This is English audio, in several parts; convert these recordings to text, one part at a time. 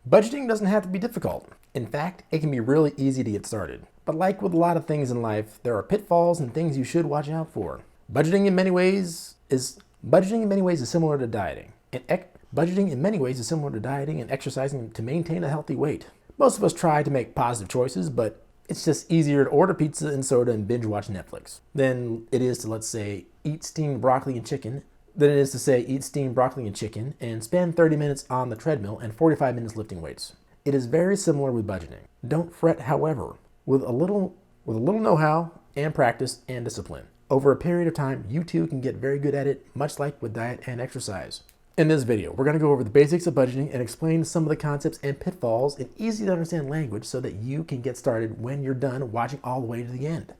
Budgeting doesn't have to be difficult. In fact, it can be really easy to get started. But like with a lot of things in life, there are pitfalls and things you should watch out for. Budgeting in many ways is similar to dieting. Budgeting in many ways is similar to dieting and exercising to maintain a healthy weight. Most of us try to make positive choices, but it's just easier to order pizza and soda and binge watch Netflix than it is to, let's say, eat steamed broccoli and chicken and spend 30 minutes on the treadmill and 45 minutes lifting weights. It is very similar with budgeting. Don't fret, however. With a little know-how and practice and discipline, over a period of time, you too can get very good at it, much like with diet and exercise. In this video, we're going to go over the basics of budgeting and explain some of the concepts and pitfalls in easy to understand language so that you can get started when you're done watching all the way to the end.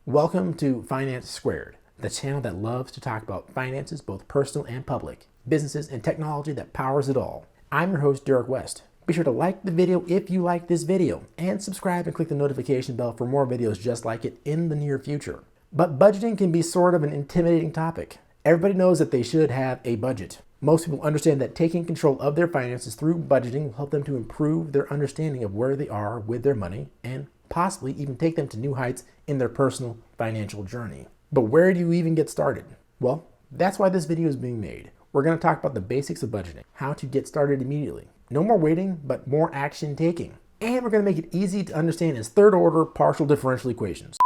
Welcome to Finance Squared, the channel that loves to talk about finances, both personal and public, businesses, and technology that powers it all. I'm your host, Derek West. Be sure to like the video if you like this video, and subscribe and click the notification bell for more videos just like it in the near future. But budgeting can be sort of an intimidating topic. Everybody knows that they should have a budget. Most people understand that taking control of their finances through budgeting will help them to improve their understanding of where they are with their money and possibly even take them to new heights in their personal financial journey. But where do you even get started? Well, that's why this video is being made. We're going to talk about the basics of budgeting, how to get started immediately. No more waiting, but more action taking. And we're going to make it easy to understand as third order partial differential equations.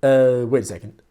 Wait a second.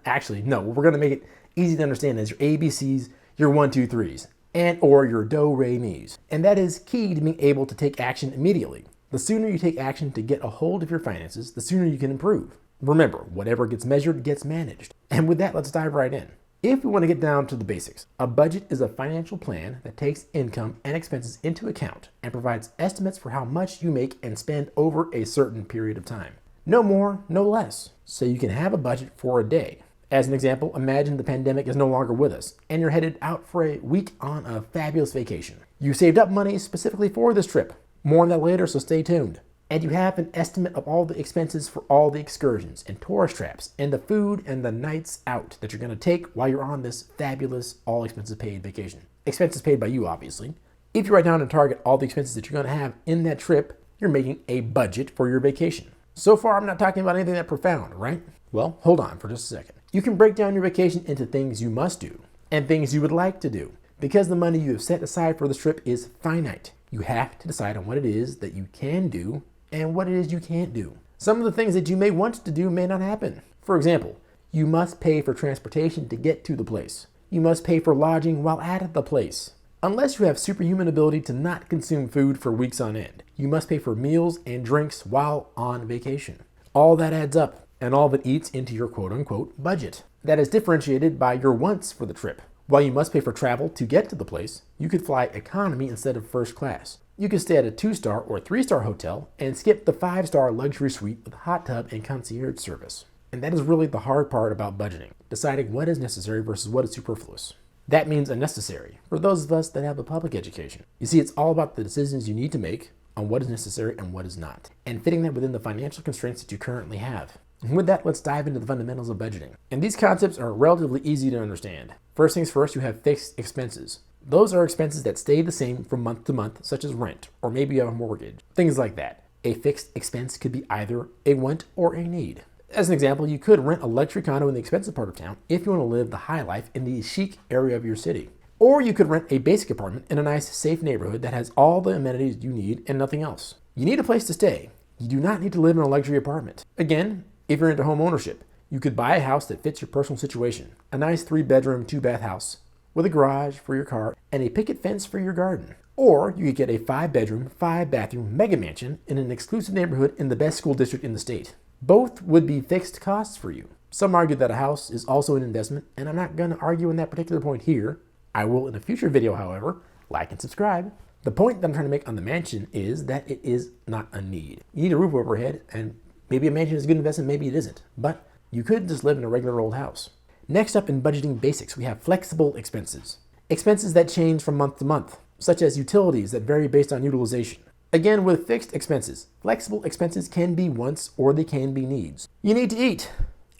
Actually, no, we're going to make it easy to understand as your ABCs, your 1, 2, 3s, and or your do, re, mi's. And that is key to being able to take action immediately. The sooner you take action to get a hold of your finances, the sooner you can improve. Remember, whatever gets measured gets managed. And with that, let's dive right in. If we want to get down to the basics, a budget is a financial plan that takes income and expenses into account and provides estimates for how much you make and spend over a certain period of time. No more, no less. So you can have a budget for a day. As an example, imagine the pandemic is no longer with us and you're headed out for a week on a fabulous vacation. You saved up money specifically for this trip. More on that later, so stay tuned. And you have an estimate of all the expenses for all the excursions and tourist traps and the food and the nights out that you're going to take while you're on this fabulous all expenses paid vacation. Expenses paid by you, obviously. If you write down and target all the expenses that you're going to have in that trip, you're making a budget for your vacation. So far, I'm not talking about anything that profound, right? Well, hold on for just a second. You can break down your vacation into things you must do and things you would like to do. Because the money you have set aside for this trip is finite, you have to decide on what it is that you can do and what it is you can't do. Some of the things that you may want to do may not happen. For example, you must pay for transportation to get to the place. You must pay for lodging while at the place. Unless you have superhuman ability to not consume food for weeks on end, you must pay for meals and drinks while on vacation. All that adds up, and all of it eats into your quote-unquote budget. That is differentiated by your wants for the trip. While you must pay for travel to get to the place, you could fly economy instead of first class. You could stay at a 2-star or 3-star hotel and skip the 5-star luxury suite with hot tub and concierge service. And that is really the hard part about budgeting, deciding what is necessary versus what is superfluous. That means unnecessary for those of us that have a public education. You see, it's all about the decisions you need to make on what is necessary and what is not, and fitting that within the financial constraints that you currently have. And with that, let's dive into the fundamentals of budgeting. And these concepts are relatively easy to understand. First things first, you have fixed expenses. Those are expenses that stay the same from month to month, such as rent, or maybe you have a mortgage, things like that. A fixed expense could be either a want or a need. As an example, you could rent a luxury condo in the expensive part of town if you want to live the high life in the chic area of your city. Or you could rent a basic apartment in a nice, safe neighborhood that has all the amenities you need and nothing else. You need a place to stay. You do not need to live in a luxury apartment. Again, if you're into home ownership, you could buy a house that fits your personal situation. A nice 3-bedroom, 2-bath house with a garage for your car and a picket fence for your garden. Or you could get a 5-bedroom, 5-bathroom mega mansion in an exclusive neighborhood in the best school district in the state. Both would be fixed costs for you. Some argue that a house is also an investment, and I'm not going to argue on that particular point here. I will in a future video, however. Like and subscribe. The point that I'm trying to make on the mansion is that it is not a need. You need a roof over your head, and maybe a mansion is a good investment, maybe it isn't. But you could just live in a regular old house. Next up in budgeting basics, we have flexible expenses. Expenses that change from month to month, such as utilities that vary based on utilization. Again, with fixed expenses, flexible expenses can be wants or they can be needs. You need to eat.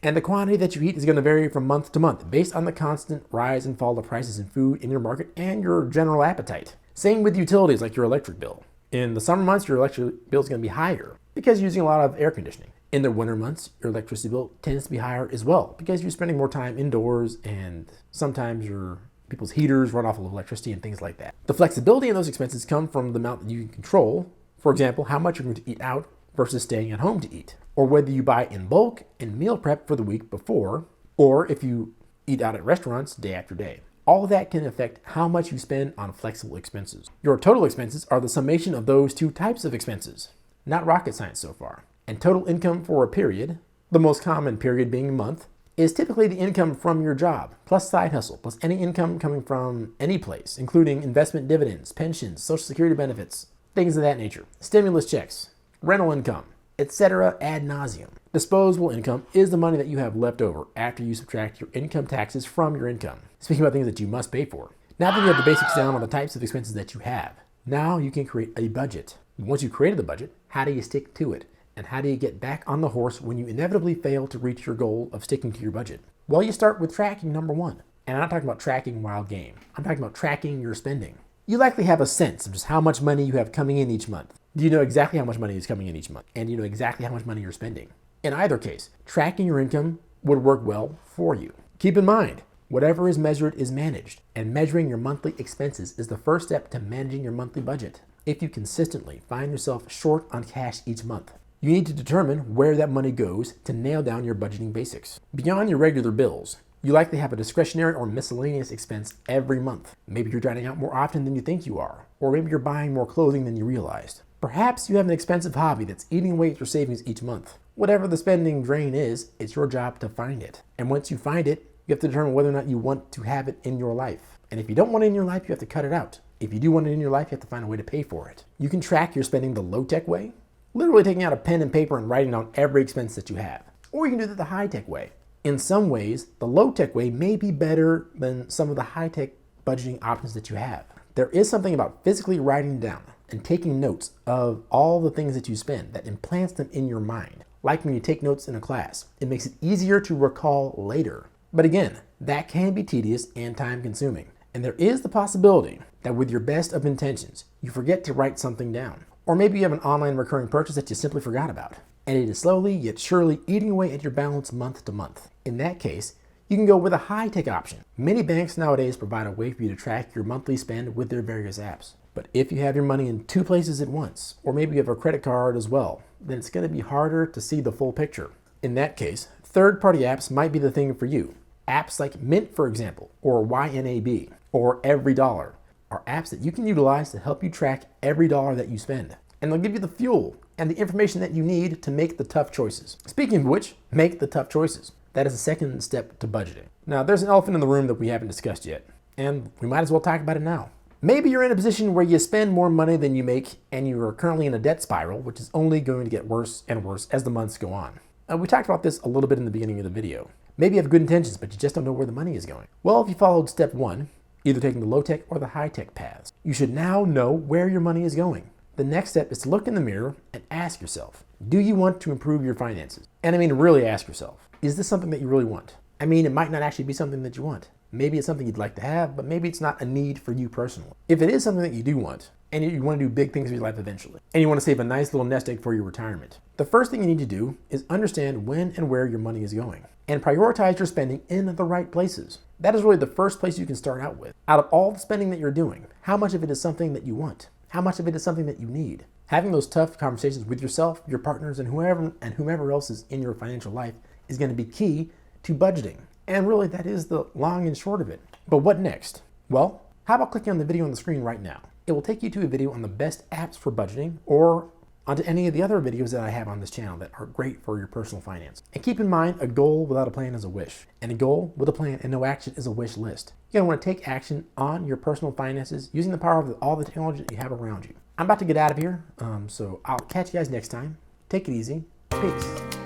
And the quantity that you eat is going to vary from month to month based on the constant rise and fall of prices in food in your market and your general appetite. Same with utilities like your electric bill. In the summer months, your electric bill is going to be higher because you're using a lot of air conditioning. In the winter months, your electricity bill tends to be higher as well because you're spending more time indoors and sometimes your people's heaters run off of electricity and things like that. The flexibility in those expenses come from the amount that you can control. For example, how much you're going to eat out versus staying at home to eat, or whether you buy in bulk and meal prep for the week before, or if you eat out at restaurants day after day. All of that can affect how much you spend on flexible expenses. Your total expenses are the summation of those two types of expenses. Not rocket science so far. And total income for a period, the most common period being a month, is typically the income from your job, plus side hustle, plus any income coming from any place, including investment dividends, pensions, social security benefits, things of that nature, stimulus checks, rental income, etc. ad nauseum. Disposable income is the money that you have left over after you subtract your income taxes from your income. Speaking about things that you must pay for. Now that you have the basics down on the types of expenses that you have, now you can create a budget. Once you've created the budget, how do you stick to it? And how do you get back on the horse when you inevitably fail to reach your goal of sticking to your budget? Well, you start with tracking number one. And I'm not talking about tracking wild game. I'm talking about tracking your spending. You likely have a sense of just how much money you have coming in each month. Do you know exactly how much money is coming in each month? And you know exactly how much money you're spending? In either case, tracking your income would work well for you. Keep in mind, whatever is measured is managed. And measuring your monthly expenses is the first step to managing your monthly budget. If you consistently find yourself short on cash each month, you need to determine where that money goes to nail down your budgeting basics. Beyond your regular bills, you likely have a discretionary or miscellaneous expense every month. Maybe you're dining out more often than you think you are, or maybe you're buying more clothing than you realized. Perhaps you have an expensive hobby that's eating away at your savings each month. Whatever the spending drain is, it's your job to find it. And once you find it, you have to determine whether or not you want to have it in your life. And if you don't want it in your life, you have to cut it out. If you do want it in your life, you have to find a way to pay for it. You can track your spending the low-tech way, literally taking out a pen and paper and writing down every expense that you have. Or you can do it the high-tech way. In some ways, the low-tech way may be better than some of the high-tech budgeting options that you have. There is something about physically writing down and taking notes of all the things that you spend that implants them in your mind. Like when you take notes in a class, it makes it easier to recall later. But again, that can be tedious and time-consuming. And there is the possibility that with your best of intentions, you forget to write something down. Or maybe you have an online recurring purchase that you simply forgot about. And it is slowly yet surely eating away at your balance month to month. In that case, you can go with a high-tech option. Many banks nowadays provide a way for you to track your monthly spend with their various apps. But if you have your money in two places at once, or maybe you have a credit card as well, then it's going to be harder to see the full picture. In that case, third-party apps might be the thing for you. Apps like Mint, for example, or YNAB, or Every Dollar, are apps that you can utilize to help you track every dollar that you spend. And they'll give you the fuel and the information that you need to make the tough choices. Speaking of which, make the tough choices. That is the second step to budgeting. Now, there's an elephant in the room that we haven't discussed yet, and we might as well talk about it now. Maybe you're in a position where you spend more money than you make, and you are currently in a debt spiral, which is only going to get worse and worse as the months go on. We talked about this a little bit in the beginning of the video. Maybe you have good intentions, but you just don't know where the money is going. Well, if you followed step one, either taking the low-tech or the high-tech paths, you should now know where your money is going. The next step is to look in the mirror and ask yourself, do you want to improve your finances? And I mean, really ask yourself, is this something that you really want? I mean, it might not actually be something that you want. Maybe it's something you'd like to have, but maybe it's not a need for you personally. If it is something that you do want, and you want to do big things in your life eventually, and you want to save a nice little nest egg for your retirement, the first thing you need to do is understand when and where your money is going, and prioritize your spending in the right places. That is really the first place you can start out with. Out of all the spending that you're doing, how much of it is something that you want? How much of it is something that you need? Having those tough conversations with yourself, your partners, and whomever else is in your financial life is going to be key to budgeting. And really, that is the long and short of it. But what next? Well, how about clicking on the video on the screen right now? It will take you to a video on the best apps for budgeting, or onto any of the other videos that I have on this channel that are great for your personal finance. And keep in mind, a goal without a plan is a wish. And a goal with a plan and no action is a wish list. You're gonna wanna take action on your personal finances using the power of all the technology that you have around you. I'm about to get out of here, so I'll catch you guys next time. Take it easy. Peace.